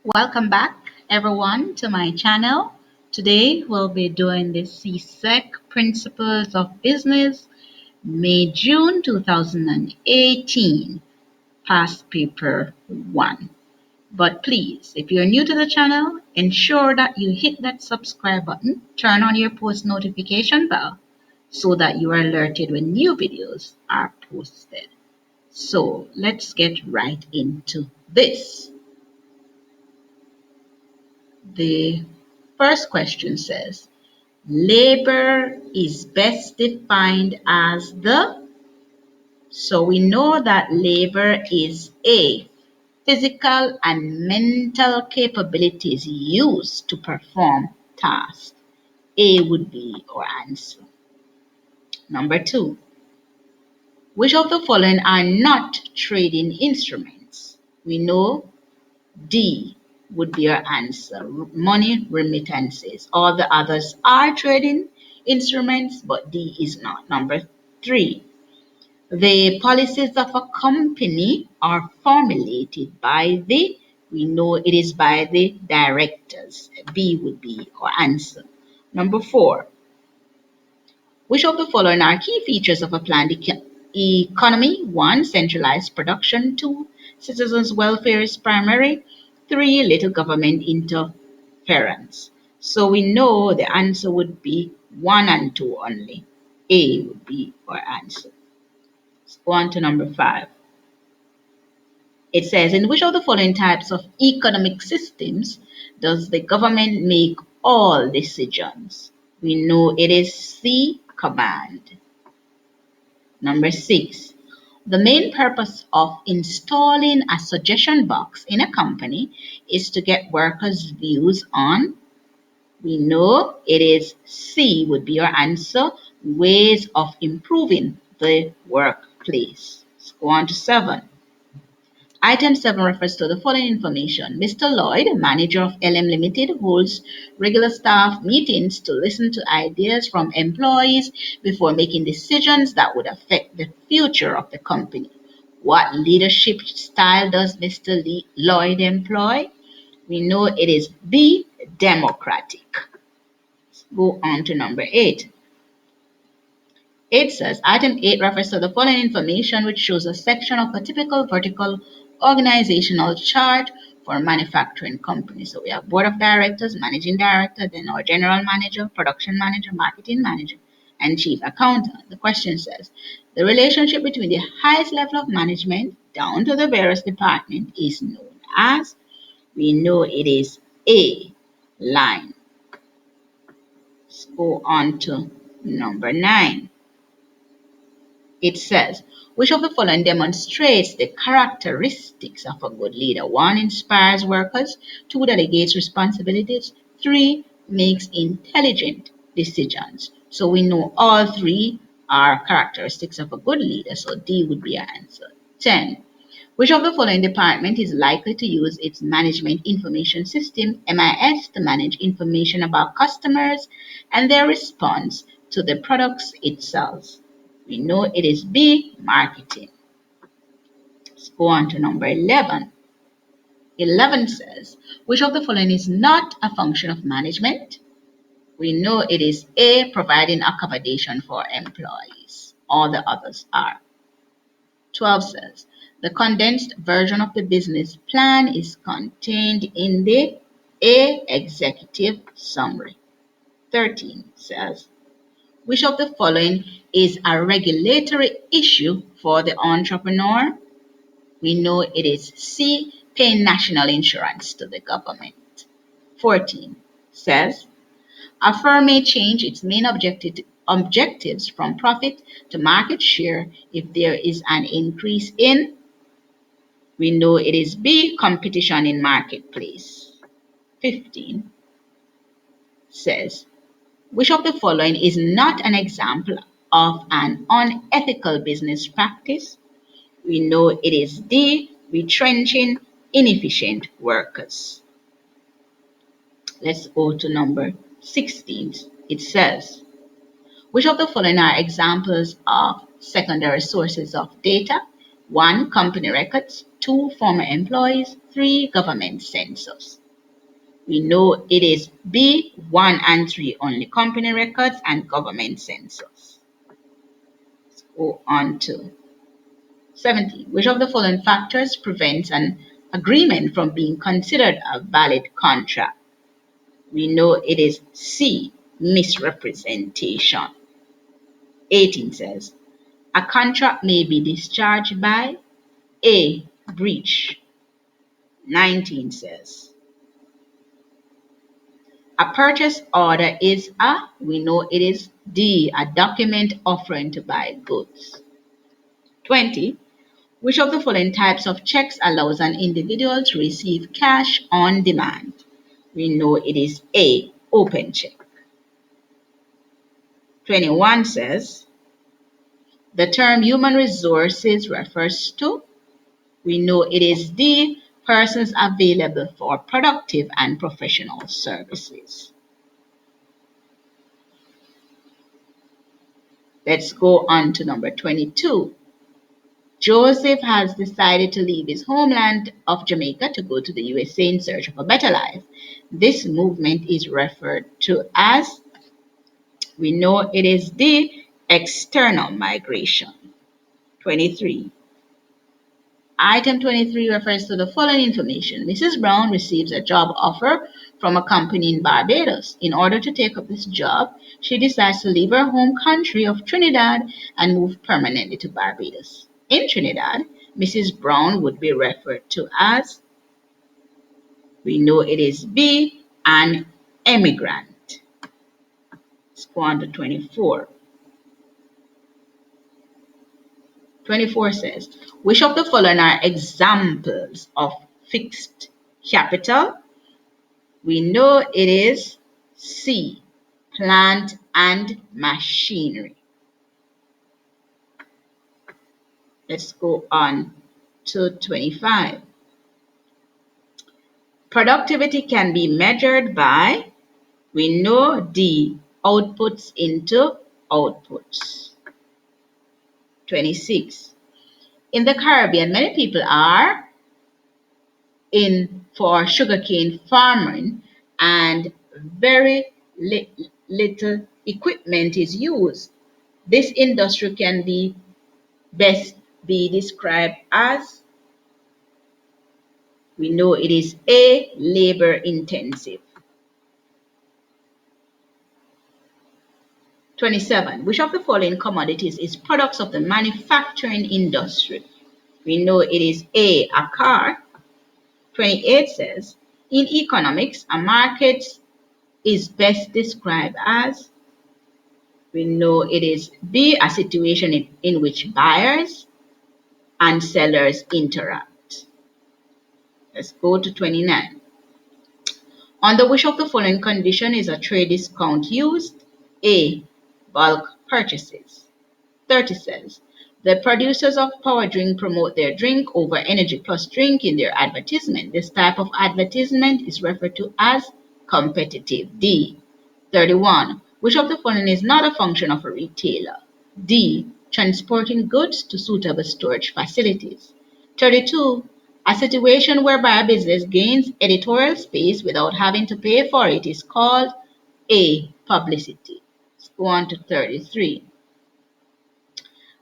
Welcome back, everyone, to my channel. Today we'll be doing the CSEC Principles of Business, May June 2018, past paper 1. But please, if you're new to the channel, ensure that you hit that subscribe button, turn on your post notification bell so that you are alerted when new videos are posted. So let's get right into this. The first question says, labor is best defined as the, so we know that labor is A, physical and mental capabilities used to perform tasks. A would be our answer. Number 2, which of the following are not trading instruments? We know D would be our answer. Money remittances. All the others are trading instruments, but D is not. Number 3, the policies of a company are formulated by the, we know it is by the directors. B would be our answer. Number 4, which of the following are key features of a planned economy? 1, centralized production. 2, citizens' welfare is primary. 3, little government interference. So we know the answer would be 1 and 2 only. A would be our answer. Let's go on to number 5. It says, in which of the following types of economic systems does the government make all decisions? We know it is C, command. Number 6, the main purpose of installing a suggestion box in a company is to get workers' views on, we know it is C would be your answer, ways of improving the workplace. Let's go on to 7. Item 7 refers to the following information. Mr. Lloyd, manager of LM Limited, holds regular staff meetings to listen to ideas from employees before making decisions that would affect the future of the company. What leadership style does Mr. Lloyd employ? We know it is B, democratic. Let's go on to number 8. It says, item 8 refers to the following information which shows a section of a typical vertical organizational chart for a manufacturing company. So we have board of directors, managing director, then our general manager, production manager, marketing manager, and chief accountant. The question says, the relationship between the highest level of management down to the various departments is known as, we know it is A, line. Let's go on to number 9. It says, which of the following demonstrates the characteristics of a good leader? 1, inspires workers. 2, delegates responsibilities. 3, makes intelligent decisions. So we know all 3 are characteristics of a good leader. So D would be our answer. 10. Which of the following department is likely to use its management information system, MIS, to manage information about customers and their response to the products it sells? We know it is B, marketing. Let's go on to number 11. 11 says, which of the following is not a function of management? We know it is A, providing accommodation for employees. All the others are. 12 says, the condensed version of the business plan is contained in the A, executive summary. 13 says, which of the following is a regulatory issue for the entrepreneur? We know it is C, paying national insurance to the government. 14 says, a firm may change its main objectives from profit to market share if there is an increase in, we know it is B, competition in marketplace. 15 says, which of the following is not an example of an unethical business practice? We know it is D, retrenching inefficient workers. Let's go to number 16. It says, which of the following are examples of secondary sources of data? 1, company records. 2, former employees. 3 government census? We know it is B, 1 and 3 only company records and government census. Let's go on to 17. Which of the following factors prevents an agreement from being considered a valid contract? We know it is C, misrepresentation. 18 says, a contract may be discharged by A, breach. 19 says, a purchase order is we know it is D, a document offering to buy goods. 20. Which of the following types of checks allows an individual to receive cash on demand? We know it is A, open check. 21 says, the term human resources refers to, we know it is D, persons available for productive and professional services. Let's go on to number 22. Joseph has decided to leave his homeland of Jamaica to go to the USA in search of a better life. This movement is referred to as, we know it is the external migration. 23. Item 23 refers to the following information. Mrs. Brown receives a job offer from a company in Barbados. In order to take up this job, she decides to leave her home country of Trinidad and move permanently to Barbados. In Trinidad, Mrs. Brown would be referred to as, we know it is B, an emigrant. Let's go on to 24. 24 says, which of the following are examples of fixed capital? We know it is C, plant and machinery. Let's go on to 25. Productivity can be measured by, we know D, outputs into outputs. 26. In the Caribbean, many people are in for sugarcane farming and very little equipment is used. This industry can be best be described as, we know it is A, labor intensive. 27. Which of the following commodities is products of the manufacturing industry? We know it is A, a car. 28 says, in economics, a market is best described as, we know it is B, a situation in which buyers and sellers interact. Let's go to 29. Under which of the following condition is a trade discount used? A, bulk purchases. 30 says, the producers of power drink promote their drink over energy plus drink in their advertisement. This type of advertisement is referred to as competitive. D. 31. Which of the following is not a function of a retailer? D. Transporting goods to suitable storage facilities. 32. A situation whereby a business gains editorial space without having to pay for it is called A. Publicity. Let's go on to 33.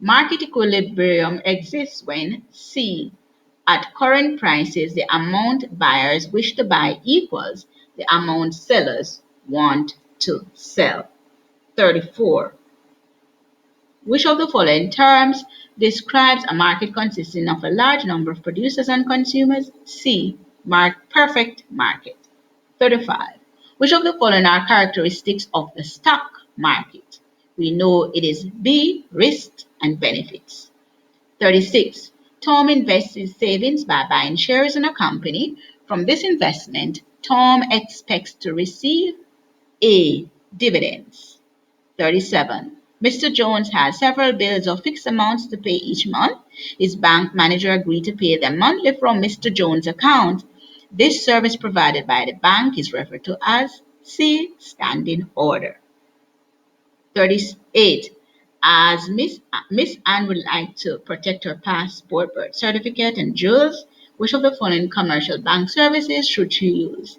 Market equilibrium exists when C. At current prices, the amount buyers wish to buy equals the amount sellers want to sell. 34. Which of the following terms describes a market consisting of a large number of producers and consumers? C. Perfect market. 35. Which of the following are characteristics of the stock market? We know it is B, risks and benefits. 36. Tom invests his savings by buying shares in a company. From this investment, Tom expects to receive A, dividends. 37. Mr. Jones has several bills of fixed amounts to pay each month. His bank manager agreed to pay them monthly from Mr. Jones' account. This service provided by the bank is referred to as C, standing order. 38. As Miss Anne would like to protect her passport, birth certificate, and jewels, Which of the following commercial bank services should you use?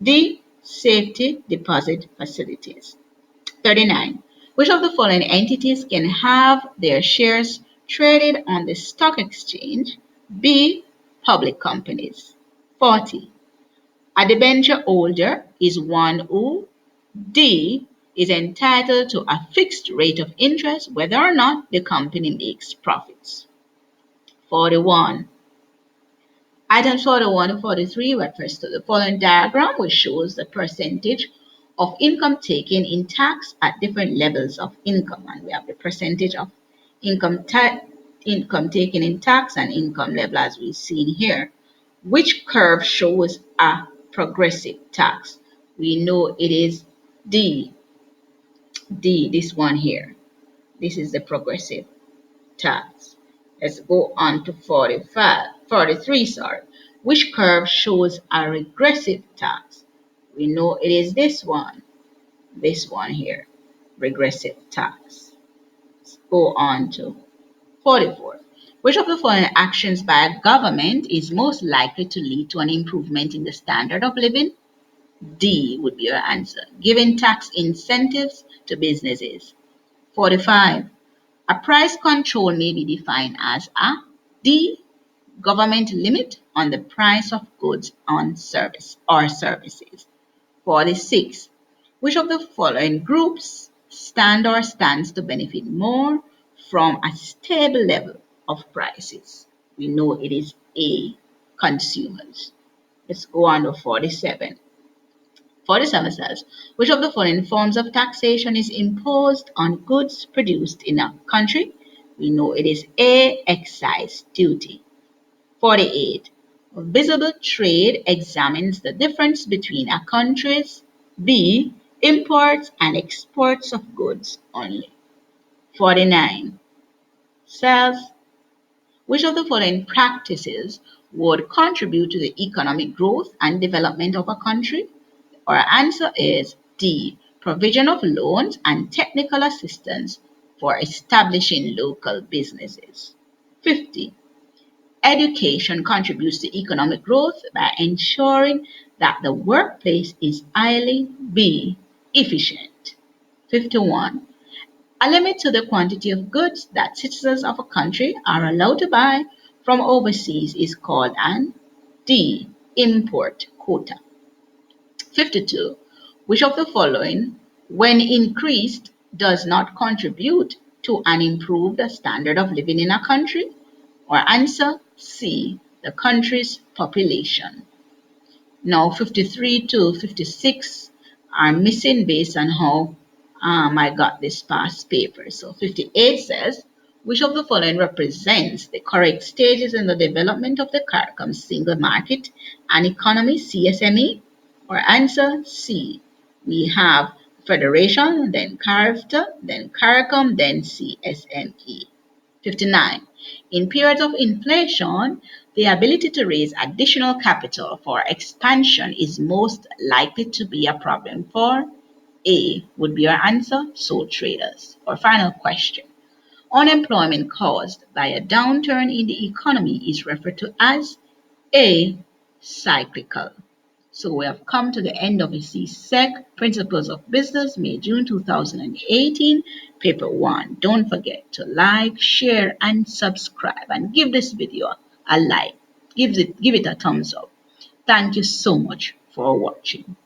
D. Safety deposit facilities. 39. Which of the following entities can have their shares traded on the stock exchange? B. Public companies. 40. A debenture holder is one who D. Is entitled to a fixed rate of interest whether or not the company makes profits. 41. Items 41 to 43 refers to the following diagram, which shows the percentage of income taken in tax at different levels of income. And we have the percentage of income, income taken in tax and income level as we've seen here. Which curve shows a progressive tax? We know it is D, this one here. This is the progressive tax. Let's go on to 43, sorry. Which curve shows a regressive tax? We know it is this one here, regressive tax. Let's go on to 44. Which of the following actions by a government is most likely to lead to an improvement in the standard of living? D would be your answer. Giving tax incentives to businesses. 45. A price control may be defined as a D. Government limit on the price of goods on service or services. 46. Which of the following groups stand or stands to benefit more from a stable level of prices? We know it is A. Consumers. Let's go on to 47. 47 says, which of the following forms of taxation is imposed on goods produced in a country? We know it is A. Excise duty. 48. Visible trade examines the difference between a country's B. Imports and exports of goods only. 49 says, which of the following practices would contribute to the economic growth and development of a country? Our answer is D. Provision of loans and technical assistance for establishing local businesses. 50. Education contributes to economic growth by ensuring that the workplace is highly B. Efficient. 51. A limit to the quantity of goods that citizens of a country are allowed to buy from overseas is called an D. Import quota. 52. Which of the following, when increased, does not contribute to an improved standard of living in a country? Or answer C. The country's population. Now 53 to 56 are missing based on how I got this past paper. So 58 says, which of the following represents the correct stages in the development of the CARICOM single market and economy CSME? Or answer C. We have Federation, then CARIFTA, then CARICOM, then CSME. 59. In periods of inflation, the ability to raise additional capital for expansion is most likely to be a problem for A would be your answer, sole traders. Our final question. Unemployment caused by a downturn in the economy is referred to as A, cyclical. So we have come to the end of the CSEC Principles of Business, May, June 2018, Paper 1. Don't forget to like, share, and subscribe, and give this video a like. Give it a thumbs up. Thank you so much for watching.